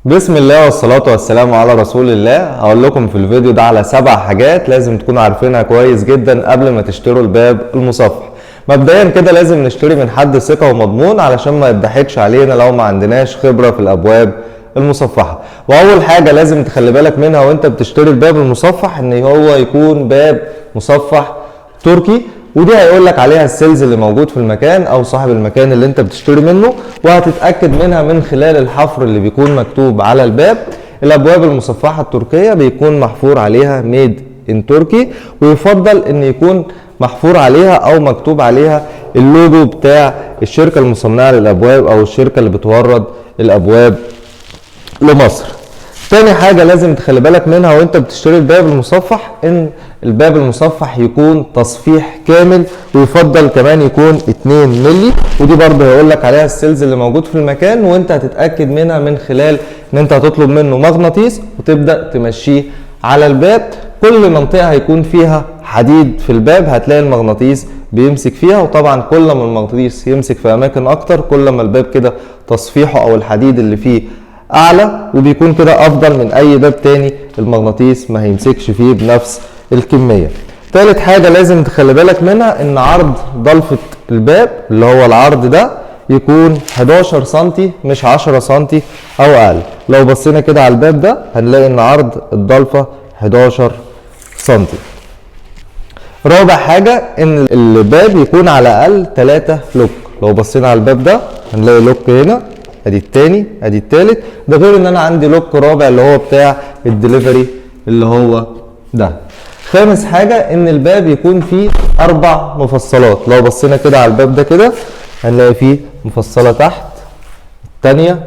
بسم الله والصلاة والسلام على رسول الله. هقول لكم في الفيديو ده على 7 حاجات لازم تكونوا عارفينها كويس جدا قبل ما تشتروا الباب المصفح. مبدئيا كده لازم نشتري من حد ثقة ومضمون علشان ما يضحكش علينا لو ما عندناش خبرة في الابواب المصفحة. واول حاجة لازم تخلي بالك منها وانت بتشتري الباب المصفح ان هو يكون باب مصفح تركي، ودي هيقول لك عليها السيلز اللي موجود في المكان او صاحب المكان اللي انت بتشتري منه، وهتتاكد منها من خلال الحفر اللي بيكون مكتوب على الباب. الابواب المصفحه التركيه بيكون محفور عليها ميد ان تركي، ويفضل ان يكون محفور عليها او مكتوب عليها اللوجو بتاع الشركه المصنعه للابواب او الشركه اللي بتورد الابواب لمصر. تاني حاجة لازم تخلي بالك منها وانت بتشتري الباب المصفح ان الباب المصفح يكون تصفيح كامل، ويفضل كمان يكون 2 مللي، ودي برضه هيقول لك عليها السيلز اللي موجود في المكان، وانت هتتأكد منها من خلال ان انت هتطلب منه مغناطيس وتبدأ تمشيه على الباب. كل منطقة هيكون فيها حديد في الباب هتلاقي المغناطيس بيمسك فيها، وطبعا كل ما المغناطيس يمسك في اماكن اكتر كل ما الباب كده تصفيحه او الحديد اللي فيه اعلى، وبيكون كده افضل من اي باب تاني المغناطيس ما هيمسكش فيه بنفس الكمية. تالت حاجة لازم تخلي بالك منها ان عرض ضلفة الباب اللي هو العرض ده يكون 11 سنتي مش 10 سنتي او اقل. لو بصينا كده على الباب ده هنلاقي ان عرض الضلفة 11 سنتي. رابع حاجة ان الباب يكون على الاقل 3 لوك. لو بصينا على الباب ده هنلاقي لوك هنا، ادي التاني ادي التالت، ده غير ان انا عندي لوك رابع اللي هو بتاع الدليفري اللي هو ده. خامس حاجة ان الباب يكون فيه 4 مفصلات. لو بصينا كده على الباب ده كده هنلاقي فيه مفصلة تحت، التانية،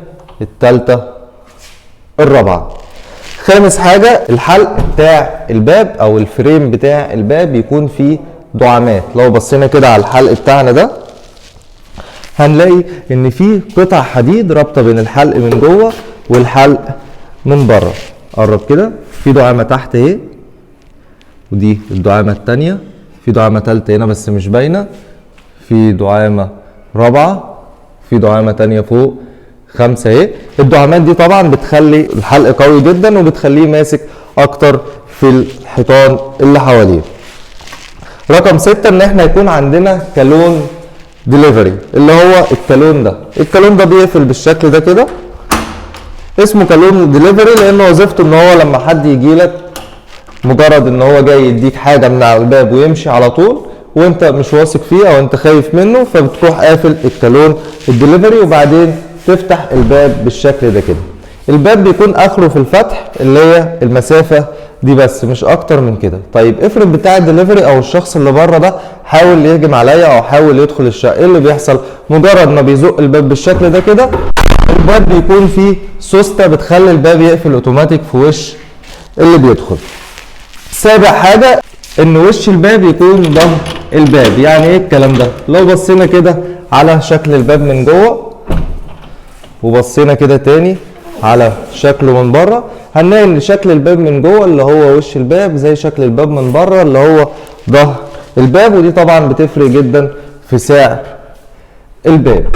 التالتة، الرابعة. خامس حاجة الحلق بتاع الباب او الفريم بتاع الباب يكون فيه دعامات. لو بصينا كده على الحلق بتاعنا ده هنلاقي ان في قطع حديد رابطه بين الحلق من جوه والحلق من بره. قرب كده، في دعامه تحت اهي، ودي الدعامه الثانيه، في دعامه ثالثه هنا بس مش باينه، في دعامه رابعه، في دعامه ثانيه فوق، 5 اهي. الدعامات دي طبعا بتخلي الحلق قوي جدا وبتخليه ماسك اكتر في الحيطان اللي حواليه. رقم 6 ان احنا يكون عندنا كالون ديليفري اللي هو الكالون ده. الكالون ده بيقفل بالشكل ده كده، اسمه كالون ديليفري لان وظيفته ان هو لما حد يجي لك مجرد ان هو جاي يديك حاجه من على الباب ويمشي على طول وانت مش واثق فيه او انت خايف منه، فبتروح قافل الكالون الديليفري وبعدين تفتح الباب بالشكل ده كده. الباب بيكون اخره في الفتح اللي هي المسافه دي بس مش اكتر من كده. طيب افرض بتاع الدليفري او الشخص اللي بره ده حاول يهجم عليا او حاول يدخل الشقه، ايه اللي بيحصل؟ مجرد ما بيزق الباب بالشكل ده كده الباب بيكون فيه سوسته بتخلي الباب يقفل اوتوماتيك في وش اللي بيدخل. سابع حاجه ان وش الباب يكون ظهر الباب. يعني ايه الكلام ده؟ لو بصينا كده على شكل الباب من جوه وبصينا كده تاني على شكله من بره هنلاقي ان شكل الباب من جوه اللي هو وش الباب زي شكل الباب من بره اللي هو ظهر الباب، ودي طبعا بتفرق جدا في سعر الباب.